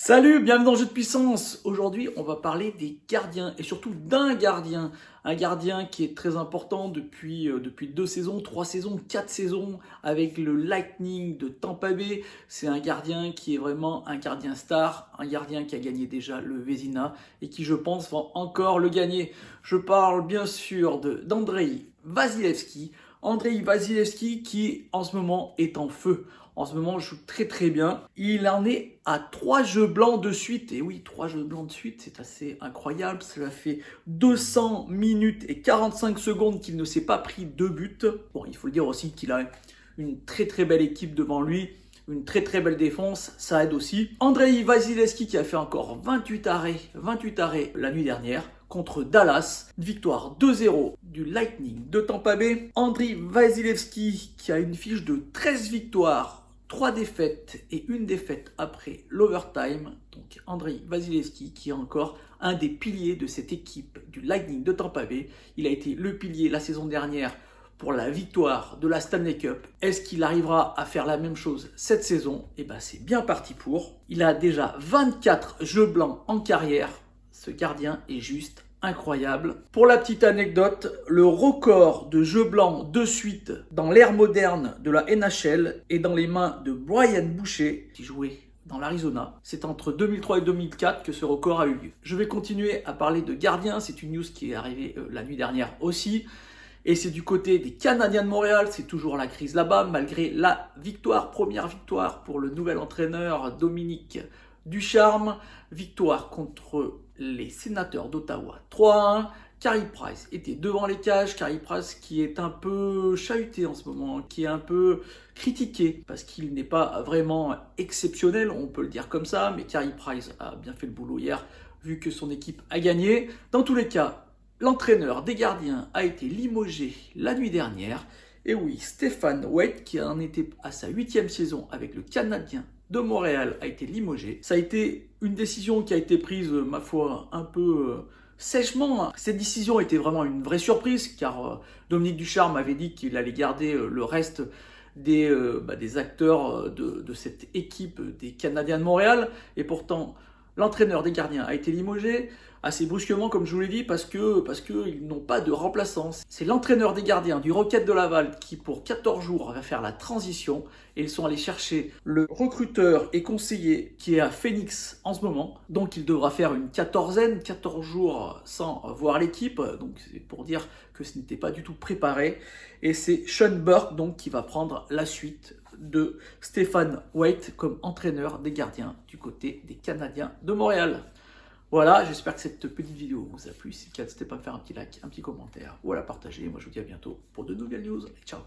Salut, bienvenue dans Jeu de puissance. Aujourd'hui, on va parler des gardiens et surtout d'un gardien. Un gardien qui est très important depuis 2 saisons, 3 saisons, 4 saisons avec le Lightning de Tampa Bay. C'est un gardien qui est vraiment un gardien star, un gardien qui a gagné déjà le Vezina et qui, je pense, va encore le gagner. Je parle bien sûr d'Andrei Vasilevskiy. Andrei Vasilevskiy qui, en ce moment, est en feu. En ce moment, joue très très bien. Il en est à 3 jeux blancs de suite. Et oui, 3 jeux blancs de suite, c'est assez incroyable. Cela fait 200 minutes et 45 secondes qu'il ne s'est pas pris 2 buts. Bon, il faut le dire aussi qu'il a une très très belle équipe devant lui. Une très très belle défense, ça aide aussi. Andrei Vasilevskiy qui a fait encore 28 arrêts la nuit dernière contre Dallas. Une victoire 2-0 du Lightning de Tampa Bay. Andrei Vasilevskiy qui a une fiche de 13 victoires, 3 défaites et une défaite après l'overtime. Donc Andrei Vasilevskiy qui est encore un des piliers de cette équipe du Lightning de Tampa Bay. Il a été le pilier la saison dernière pour la victoire de la Stanley Cup. Est-ce qu'il arrivera à faire la même chose cette saison? Eh bien, c'est bien parti pour. Il a déjà 24 jeux blancs en carrière. Ce gardien est juste incroyable. Pour la petite anecdote, le record de jeux blancs de suite dans l'ère moderne de la NHL est dans les mains de Brian Boucher, qui jouait dans l'Arizona. C'est entre 2003 et 2004 que ce record a eu lieu. Je vais continuer à parler de gardiens. C'est une news qui est arrivée la nuit dernière aussi. Et c'est du côté des Canadiens de Montréal, c'est toujours la crise là-bas, malgré la première victoire pour le nouvel entraîneur Dominique Ducharme. Victoire contre les Sénateurs d'Ottawa 3-1. Carey Price était devant les cages. Carey Price qui est un peu chahuté en ce moment, qui est un peu critiqué parce qu'il n'est pas vraiment exceptionnel, on peut le dire comme ça. Mais Carey Price a bien fait le boulot hier, vu que son équipe a gagné. Dans tous les cas, l'entraîneur des gardiens a été limogé la nuit dernière. Et oui, Stéphane Waite, qui en était à sa 8e saison avec le Canadien de Montréal, a été limogé. Ça a été une décision qui a été prise, ma foi, un peu sèchement. Cette décision était vraiment une vraie surprise, car Dominique Ducharme avait dit qu'il allait garder le reste des acteurs de cette équipe des Canadiens de Montréal. Et pourtant, l'entraîneur des gardiens a été limogé assez brusquement, comme je vous l'ai dit, parce qu'ils n'ont pas de remplaçant. C'est l'entraîneur des gardiens du Rocket de Laval qui, pour 14 jours, va faire la transition. Et ils sont allés chercher le recruteur et conseiller qui est à Phoenix en ce moment. Donc il devra faire une 14 jours sans voir l'équipe. Donc c'est pour dire que ce n'était pas du tout préparé. Et c'est Sean Burke donc, qui va prendre la suite de Stéphane Waite comme entraîneur des gardiens du côté des Canadiens de Montréal. Voilà, j'espère que cette petite vidéo vous a plu. Si c'est le cas, n'hésitez pas à me faire un petit like, un petit commentaire ou à la partager. Moi, je vous dis à bientôt pour de nouvelles news. Ciao!